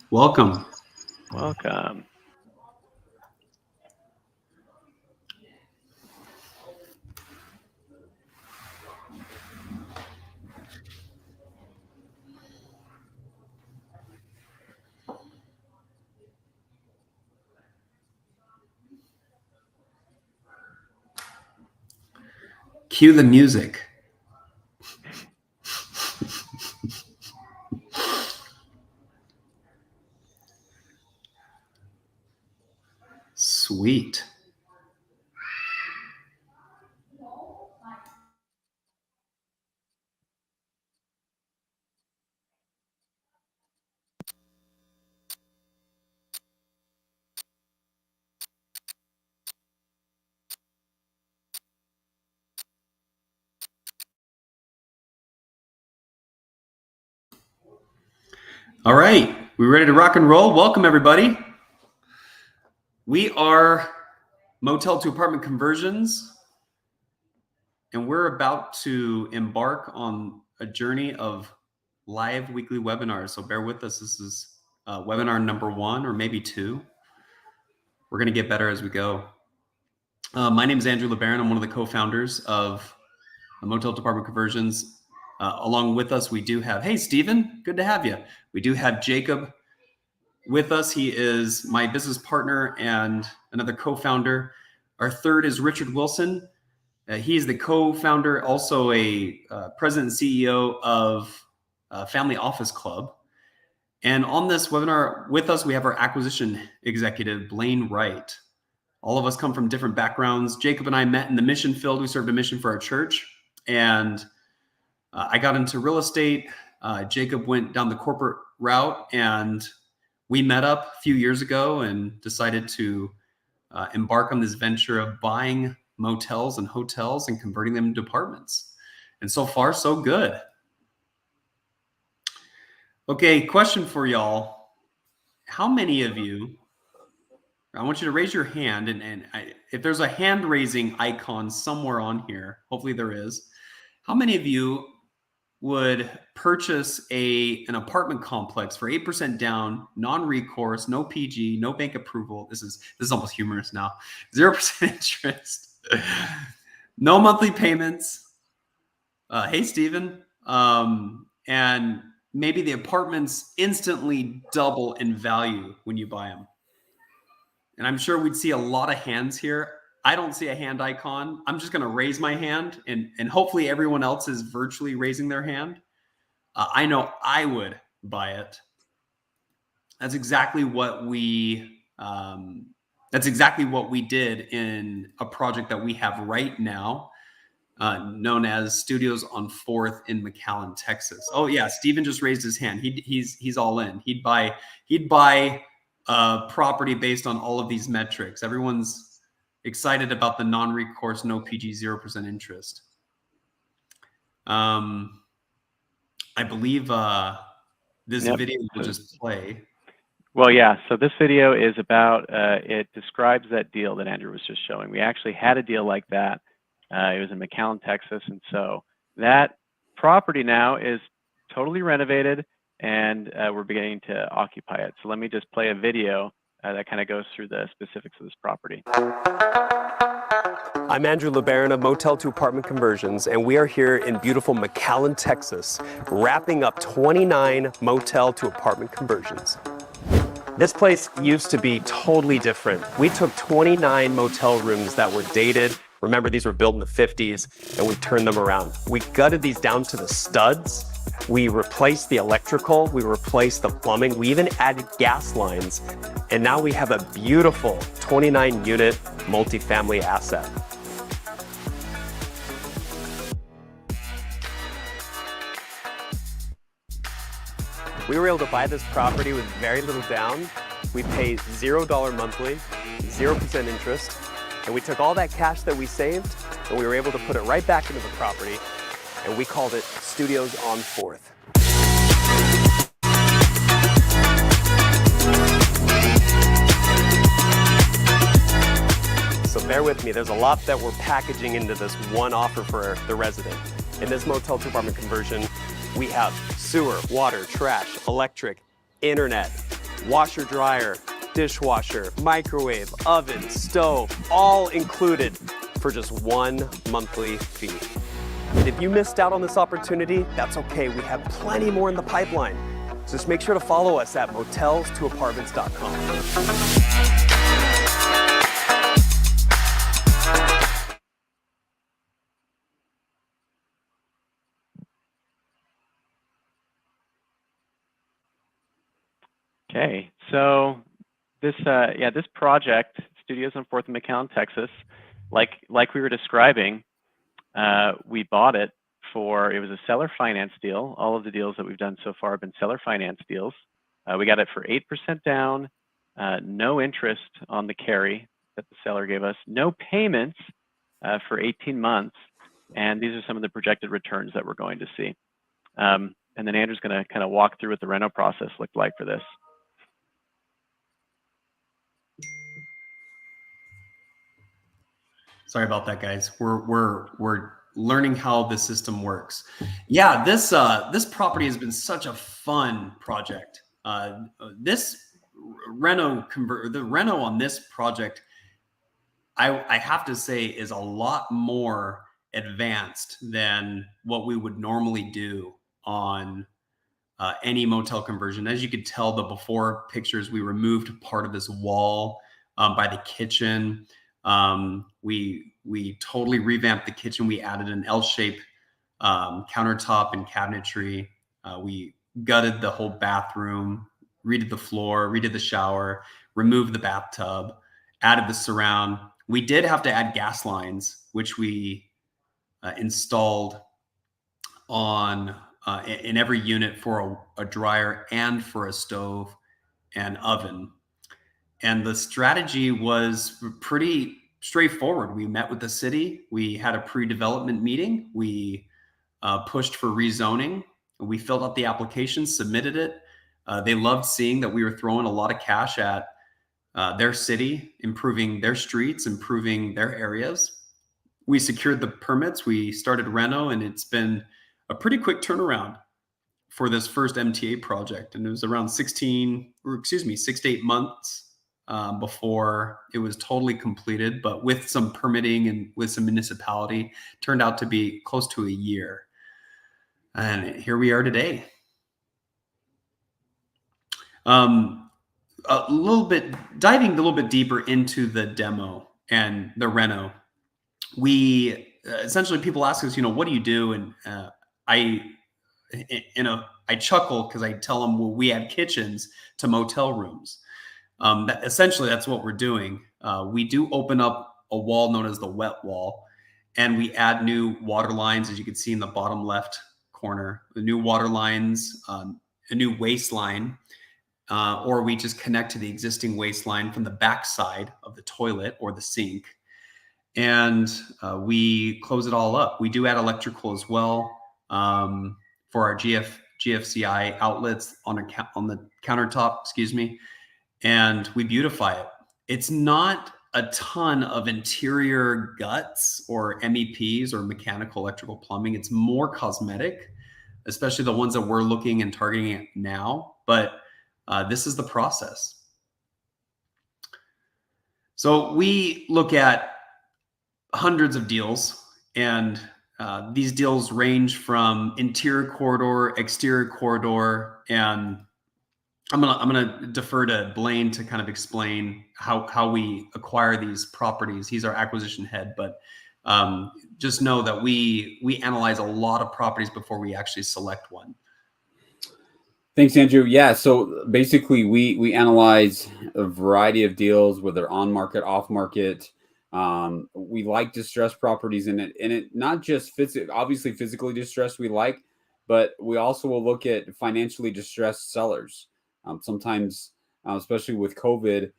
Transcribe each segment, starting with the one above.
Welcome. Welcome. Cue the music. Sweet. All right, we ready to rock and roll? Welcome, everybody. We are Motel to Apartment Conversions, and we're about to embark on a journey of live weekly webinars. So bear with us. This is webinar number 1 or maybe 2. We're going to get better as we go. My name is Andrew LeBaron. I'm one of the co-founders of Motel to Apartment Conversions. Along with us, we do have, hey, Stephen, good to have you. We do have Jacob with us. He is my business partner and another co-founder. Our third is Richard Wilson. He is the co-founder, also a president and CEO of Family Office Club. And on this webinar with us, we have our acquisition executive, Blaine Wright. All of us come from different backgrounds. Jacob and I met in the mission field. We served a mission for our church. And I got into real estate. Jacob went down the corporate route, and we met up a few years ago and decided to embark on this venture of buying motels and hotels and converting them into apartments. And so far, so good. Okay, question for y'all. How many of you, I want you to raise your hand, and if there's a hand raising icon somewhere on here, hopefully there is. How many of you would purchase an apartment complex for 8% down, non-recourse, no PG, no bank approval? This is almost humorous now. 0% interest, no monthly payments. Hey, Stephen. And maybe the apartments instantly double in value when you buy them. And I'm sure we'd see a lot of hands here. I don't see a hand icon. I'm just going to raise my hand, and hopefully everyone else is virtually raising their hand. I know I would buy it. That's exactly what we did in a project that we have right now, known as Studios on 4th in McAllen, Texas. Oh yeah, Stephen just raised his hand. He's all in. He'd buy property based on all of these metrics. Everyone's excited about the non-recourse, no PG, 0% interest. I believe this video will just play. Well, yeah, so this video is about, it describes that deal that Andrew was just showing. We actually had a deal like that. It was in McAllen, Texas. And so that property now is totally renovated, and we're beginning to occupy it. So let me just play a video that kind of goes through the specifics of this property. I'm Andrew LeBaron of Motel to Apartment Conversions, and we are here in beautiful McAllen, Texas, wrapping up 29 motel to apartment conversions. This place used to be totally different. We took 29 motel rooms that were dated. Remember, these were built in the 50s, and we turned them around. We gutted these down to the studs. We replaced the electrical, we replaced the plumbing, we even added gas lines, and now we have a beautiful 29-unit multifamily asset. We were able to buy this property with very little down. We pay $0 monthly, 0% interest, and we took all that cash that we saved, and we were able to put it right back into the property, and we called it Studios on 4th. So bear with me, there's a lot that we're packaging into this one offer for the resident. In this motel to apartment conversion, we have sewer, water, trash, electric, internet, Washer, dryer, dishwasher, microwave, oven, stove, all included for just one monthly fee. And if you missed out on this opportunity, that's okay. We have plenty more in the pipeline. Just make sure to follow us at motels2apartments.com. Okay, so this this project, Studios on 4th and McAllen, Texas, like we were describing, we bought it for, it was a seller finance deal. All of the deals that we've done so far have been seller finance deals. We got it for 8% down, no interest on the carry that the seller gave us, no payments for 18 months, and these are some of the projected returns that we're going to see. And then Andrew's going to kind of walk through what the reno process looked like for this. Sorry about that, guys. We're learning how the system works. Yeah, this property has been such a fun project. The reno on this project, I have to say, is a lot more advanced than what we would normally do on any motel conversion. As you could tell, the before pictures, we removed part of this wall by the kitchen. We totally revamped the kitchen. We added an L-shaped countertop and cabinetry. We gutted the whole bathroom, redid the floor, redid the shower, removed the bathtub, added the surround. We did have to add gas lines, which we installed on in every unit for a dryer and for a stove and oven. And the strategy was pretty straightforward. We met with the city. We had a pre-development meeting. We pushed for rezoning. We filled out the application, submitted it. They loved seeing that we were throwing a lot of cash at their city, improving their streets, improving their areas. We secured the permits. We started reno, and it's been a pretty quick turnaround for this first MTA project. And it was around 6 to 8 months before it was totally completed, but with some permitting and with some municipality, turned out to be close to a year. And here we are today. Diving a little bit deeper into the demo and the reno. We essentially, people ask us, what do you do? And I chuckle because I tell them, well, we add kitchens to motel rooms. Essentially, that's what we're doing. We do open up a wall known as the wet wall, and we add new water lines, as you can see in the bottom left corner, the new water lines, a new waste line, or we just connect to the existing waste line from the back side of the toilet or the sink, and we close it all up. We do add electrical as well for our GFCI outlets on the countertop, and we beautify it. It's not a ton of interior guts or MEPs or mechanical, electrical, plumbing. It's more cosmetic, especially the ones that we're looking and targeting now. But this is the process. So we look at hundreds of deals, and these deals range from interior corridor, exterior corridor, and I'm gonna defer to Blaine to kind of explain how we acquire these properties. He's our acquisition head, but just know that we analyze a lot of properties before we actually select one. Thanks, Andrew. Yeah, so basically we analyze a variety of deals, whether on market, off market. We like distressed properties in it, not just obviously physically distressed we like, but we also will look at financially distressed sellers. Sometimes, especially with COVID,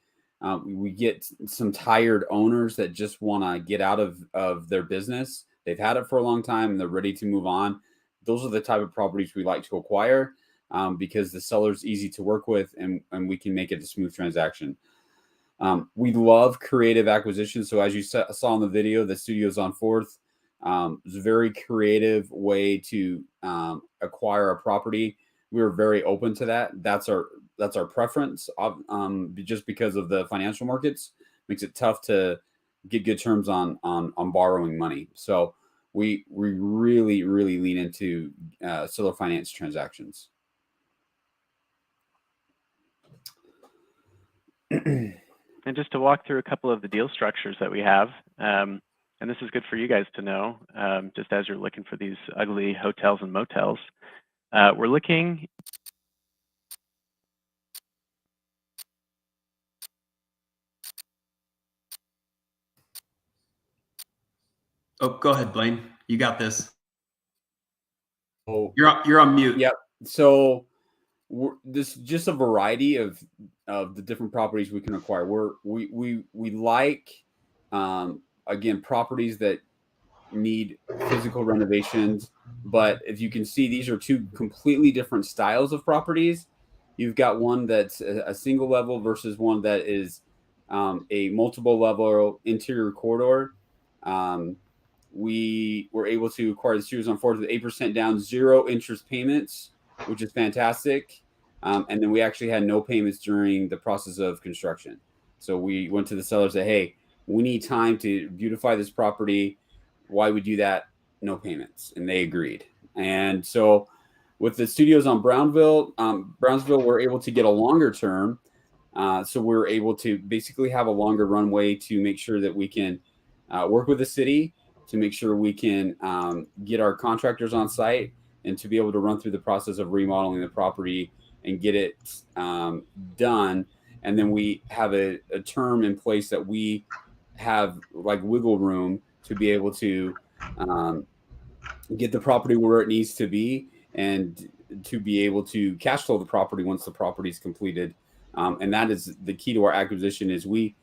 we get some tired owners that just want to get out of their business. They've had it for a long time and they're ready to move on. Those are the type of properties we like to acquire because the seller's easy to work with and we can make it a smooth transaction. We love creative acquisitions. So as you saw in the video, the Studios on 4th is a very creative way to acquire a property. We were very open to that. That's our that's our preference. Just because of the financial markets makes it tough to get good terms on borrowing money. So we really lean into seller finance transactions. And just to walk through a couple of the deal structures that we have, and this is good for you guys to know, just as you're looking for these ugly hotels and motels. We're looking. Oh, go ahead, Blaine. You got this. Oh, You're on mute. Yep. So this is just a variety of the different properties we can acquire. We like again properties that need physical renovations, but if you can see, these are two completely different styles of properties. You've got one that's a single level versus one that is a multiple level interior corridor. We were able to acquire the studios on 4 with 8% down, 0 interest payments, which is fantastic. And then we actually had no payments during the process of construction. So we went to the seller and said, hey, we need time to beautify this property. Why we do that? No payments. And they agreed. And so with the studios on Brownsville, we're able to get a longer term. So we're able to basically have a longer runway to make sure that we can work with the city, to make sure we can get our contractors on site, and to be able to run through the process of remodeling the property and get it done. And then we have a term in place that we have like wiggle room to be able to get the property where it needs to be and to be able to cash flow the property once the property is completed. And that is the key to our acquisition. Is we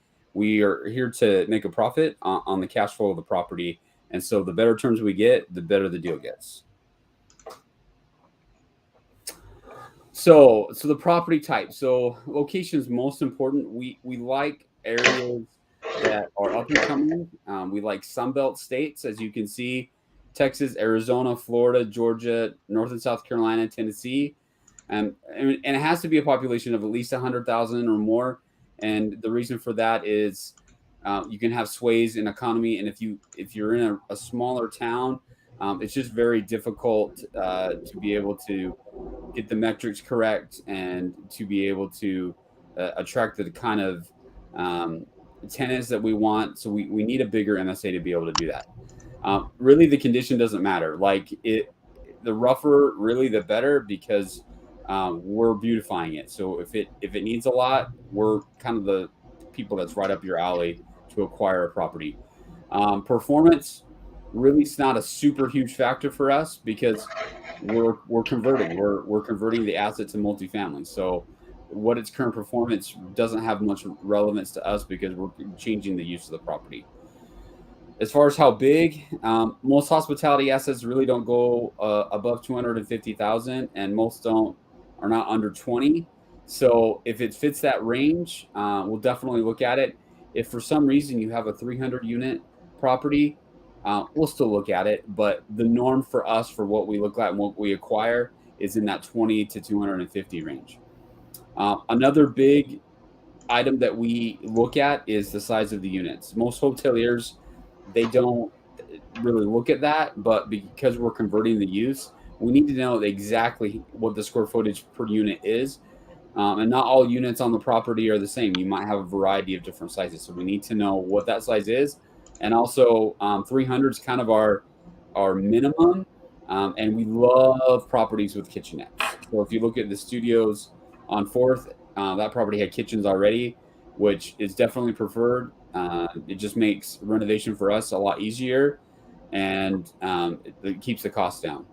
are here to make a profit on the cash flow of the property. And so the better terms we get, the better the deal gets. So the property type. So location is most important. We like areas that are up and coming. We like Sunbelt states, as you can see: Texas, Arizona, Florida, Georgia, North and South Carolina, Tennessee. And it has to be a population of at least 100,000 or more. And the reason for that is you can have sways in economy. And if you're in a smaller town, it's just very difficult to be able to get the metrics correct and to be able to attract the kind of tenants that we want. So we need a bigger MSA to be able to do that. Really, the condition doesn't matter. Like the rougher, really, the better, because we're beautifying it. So if it needs a lot, we're kind of the people that's right up your alley to acquire a property. Performance, really, it's not a super huge factor for us because we're converting. We're converting the asset to multifamily. So what its current performance doesn't have much relevance to us because we're changing the use of the property. As far as how big, most hospitality assets really don't go above 250,000, and most are not under 20. So if it fits that range, we'll definitely look at it. If for some reason you have a 300 unit property, we'll still look at it. But the norm for us, for what we look at and what we acquire, is in that 20 to 250 range. Another big item that we look at is the size of the units. Most hoteliers, they don't really look at that, but because we're converting the use, we need to know exactly what the square footage per unit is. And not all units on the property are the same. You might have a variety of different sizes. So we need to know what that size is. And also 300 is kind of our minimum. And we love properties with kitchenettes. So if you look at the studios on 4th, that property had kitchens already, which is definitely preferred. It just makes renovation for us a lot easier, and it keeps the cost down.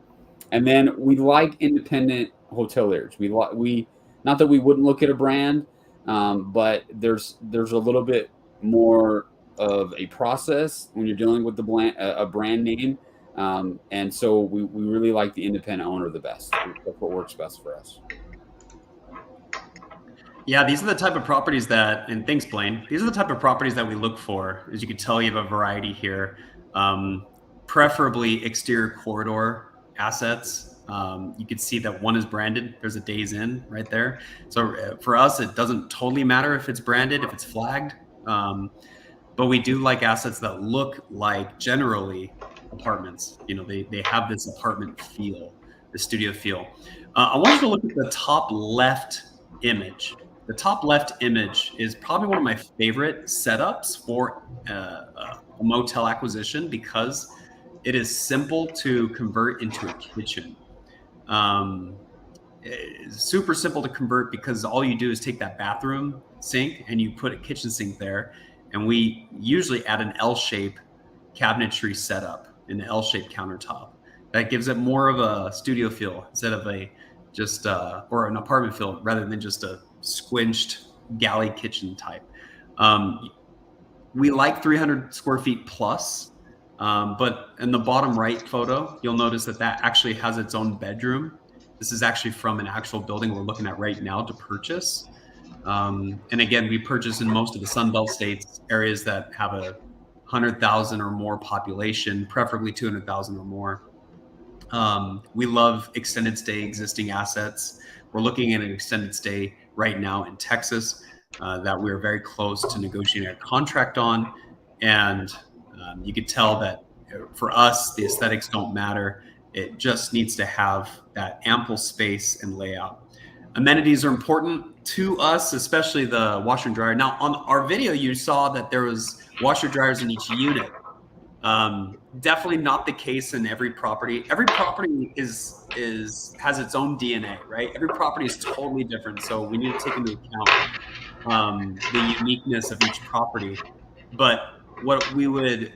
And then we like independent hoteliers. We not that we wouldn't look at a brand, but there's a little bit more of a process when you're dealing with a brand name, and so we really like the independent owner the best. That's what works best for us. Yeah, these are the type of properties that, and thanks, Blaine. These are the type of properties that we look for. As you can tell, you have a variety here. Preferably exterior corridor assets. You can see that one is branded. There's a Days Inn right there. So for us, it doesn't totally matter if it's branded, if it's flagged. But we do like assets that look like generally apartments. They have this apartment feel, the studio feel. I want you to look at the top left image. The top left image is probably one of my favorite setups for a motel acquisition because it is simple to convert into a kitchen. It's super simple to convert because all you do is take that bathroom sink and you put a kitchen sink there. And we usually add an L-shape cabinetry setup, an L-shaped countertop. That gives it more of a studio feel instead of or an apartment feel rather than just a squinched galley kitchen type. We like 300 square feet plus, but in the bottom right photo, you'll notice that actually has its own bedroom. This is actually from an actual building we're looking at right now to purchase. And again, we purchase in most of the Sun Belt states, areas that have 100,000 or more population, preferably 200,000 or more. We love extended stay existing assets. We're looking at an extended stay right now in Texas that we're very close to negotiating a contract on. And you could tell that for us, the aesthetics don't matter. It just needs to have that ample space and layout. Amenities are important to us, especially the washer and dryer. Now, on our video, you saw that there was washer dryers in each unit. Definitely not the case in every property. Every property has its own DNA, right? Every property is totally different. So we need to take into account the uniqueness of each property. But what we would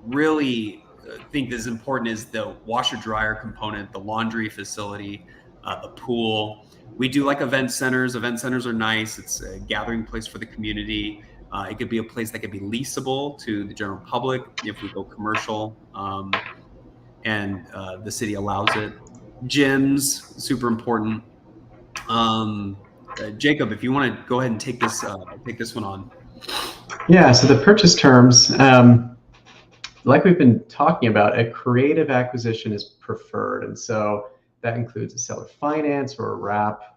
really think is important is the washer dryer component, the laundry facility, the pool. We do like event centers. Event centers are nice. It's a gathering place for the community. It could be a place that could be leasable to the general public if we go commercial, and the city allows it. Gyms, super important. Jacob, if you want to go ahead and take this one on. Yeah, so the purchase terms, like we've been talking about, a creative acquisition is preferred. And so that includes a seller finance or a wrap,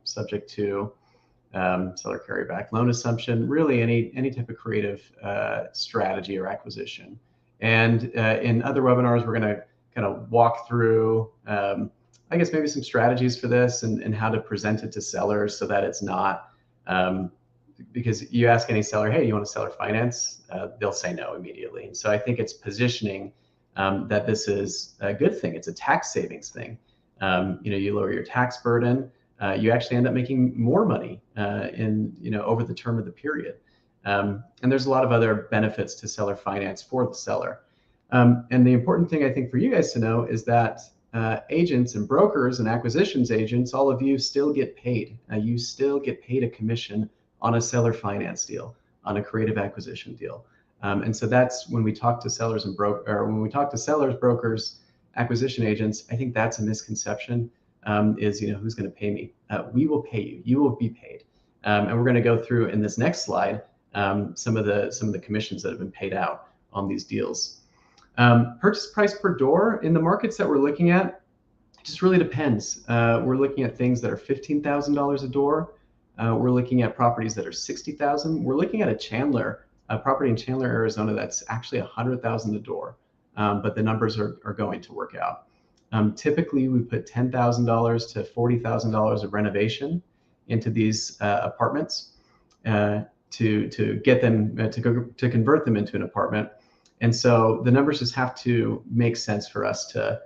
subject to seller carryback loan assumption, really any type of creative strategy or acquisition. And in other webinars, we're going to kind of walk through, I guess, maybe some strategies for this and how to present it to sellers so that it's not, because you ask any seller, hey, you want to seller finance? They'll say no immediately. And so I think it's positioning that this is a good thing. It's a tax savings thing. You lower your tax burden. You actually end up making more money over the term of the period. And there's a lot of other benefits to seller finance for the seller. And the important thing I think for you guys to know is that agents and brokers and acquisitions agents, all of you still get paid. You still get paid a commission on a seller finance deal, on a creative acquisition deal. And so that's when we talk to sellers and brokers, acquisition agents, I think that's a misconception. Is who's going to pay me? We will pay you. You will be paid, and we're going to go through in this next slide some of the commissions that have been paid out on these deals. Purchase price per door in the markets that we're looking at, it just really depends. We're looking at things that are $15,000 a door. We're looking at properties that are $60,000. We're looking at a property in Chandler, Arizona that's actually $100,000 a door, but the numbers are going to work out. Typically, we put $10,000 to $40,000 of renovation into these apartments to get them to convert them into an apartment. And so the numbers just have to make sense for us to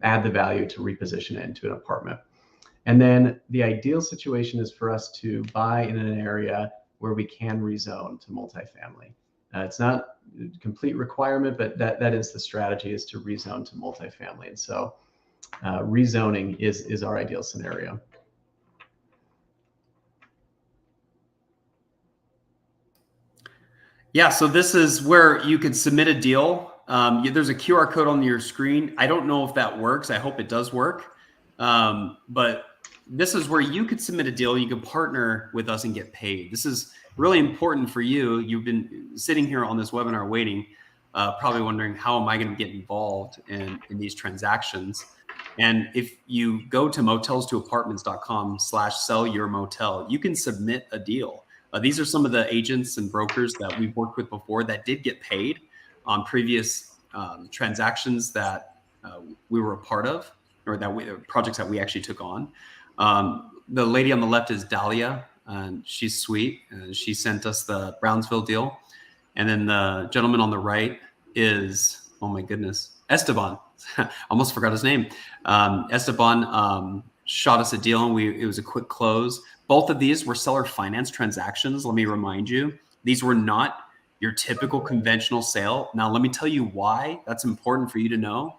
add the value to reposition it into an apartment. And then the ideal situation is for us to buy in an area where we can rezone to multifamily. It's not a complete requirement, but that is the strategy, is to rezone to multifamily. And so rezoning is our ideal scenario. Yeah, so this is where you could submit a deal. There's a QR code on your screen. I don't know if that works. I hope it does work. But this is where you could submit a deal. You can partner with us and get paid. This is really important for you. You've been sitting here on this webinar waiting, probably wondering, how am I going to get involved in these transactions? And if you go to motels2apartments.com/sell-your-motel, you can submit a deal. These are some of the agents and brokers that we've worked with before that did get paid on previous transactions that we were a part of, or projects that we actually took on. The lady on the left is Dahlia, and she's sweet. She sent us the Brownsville deal. And then the gentleman on the right is, oh my goodness, Esteban. Almost forgot his name. Esteban shot us a deal, and it was a quick close. Both of these were seller finance transactions. Let me remind you, these were not your typical conventional sale. Now, let me tell you why that's important for you to know.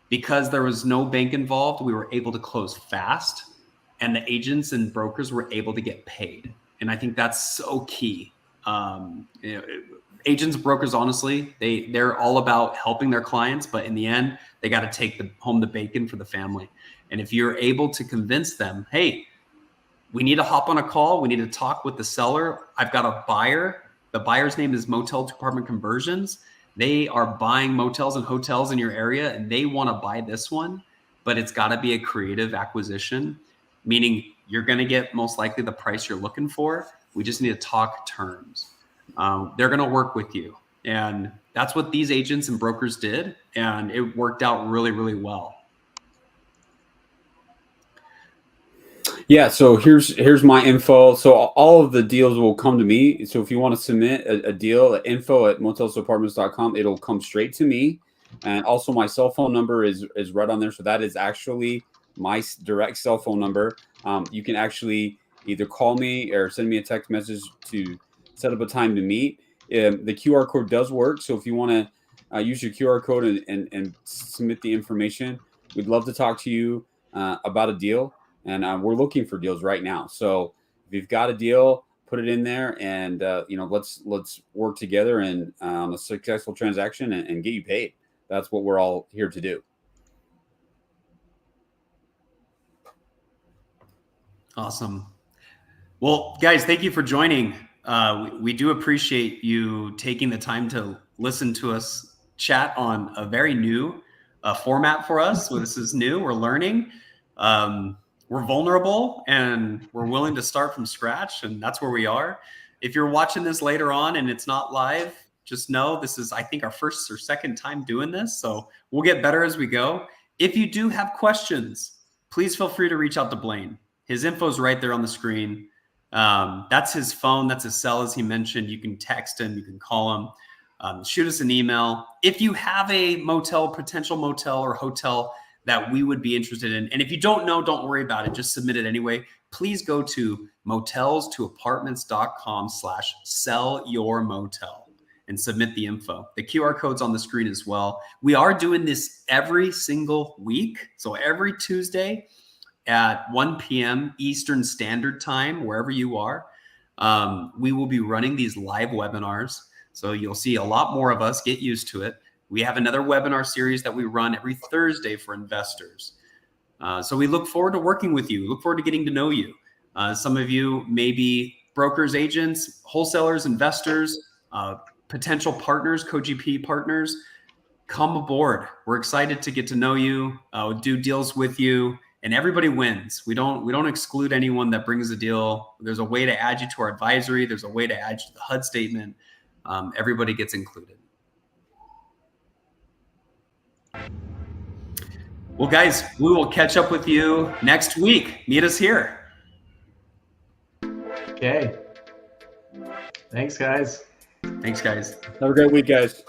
Because there was no bank involved, we were able to close fast, and the agents and brokers were able to get paid. And I think that's so key. Agents, brokers, honestly, they're all about helping their clients, but in the end, they got to take home the bacon for the family. And if you're able to convince them, hey, we need to hop on a call, we need to talk with the seller. I've got a buyer. The buyer's name is Motel to Apartment Conversions. They are buying motels and hotels in your area, and they want to buy this one, but it's got to be a creative acquisition, meaning you're going to get most likely the price you're looking for. We just need to talk terms. They're going to work with you. And that's what these agents and brokers did. And it worked out really, really well. Yeah, so here's my info. So all of the deals will come to me. So if you want to submit a deal at info@motelsapartments.com, it'll come straight to me. And also my cell phone number is right on there. So that is actually my direct cell phone number. You can actually either call me or send me a text message to set up a time to meet. The QR code does work. So if you want to use your QR code and submit the information, we'd love to talk to you about a deal. And we're looking for deals right now. So if you've got a deal, put it in there, and let's work together and a successful transaction and get you paid. That's what we're all here to do. Awesome. Well, guys, thank you for joining. We do appreciate you taking the time to listen to us chat on a very new format for us. So this is new. We're learning. We're vulnerable, and we're willing to start from scratch, and that's where we are. If you're watching this later on and it's not live, just know this is, I think, our first or second time doing this, so we'll get better as we go. If you do have questions, please feel free to reach out to Blaine. His info is right there on the screen. That's his phone. That's his cell, as he mentioned. You can text him. You can call him. Shoot us an email. If you have a potential motel or hotel that we would be interested in, and if you don't know, don't worry about it. Just submit it anyway. Please go to motels2apartments.com/sell-your-motel and submit the info. The QR code's on the screen as well. We are doing this every single week. So every Tuesday at 1 p.m. Eastern Standard Time, wherever you are, we will be running these live webinars. So you'll see a lot more of us. Get used to it. We have another webinar series that we run every Thursday for investors. So we look forward to working with you. Look forward to getting to know you. Some of you may be brokers, agents, wholesalers, investors, potential partners, co-GP partners. Come aboard. We're excited to get to know you, do deals with you, and everybody wins. We don't exclude anyone that brings a deal. There's a way to add you to our advisory. There's a way to add you to the HUD statement. Everybody gets included. Well, guys, we will catch up with you next week. Meet us here. Okay. Thanks, guys. Thanks, guys. Have a great week, guys.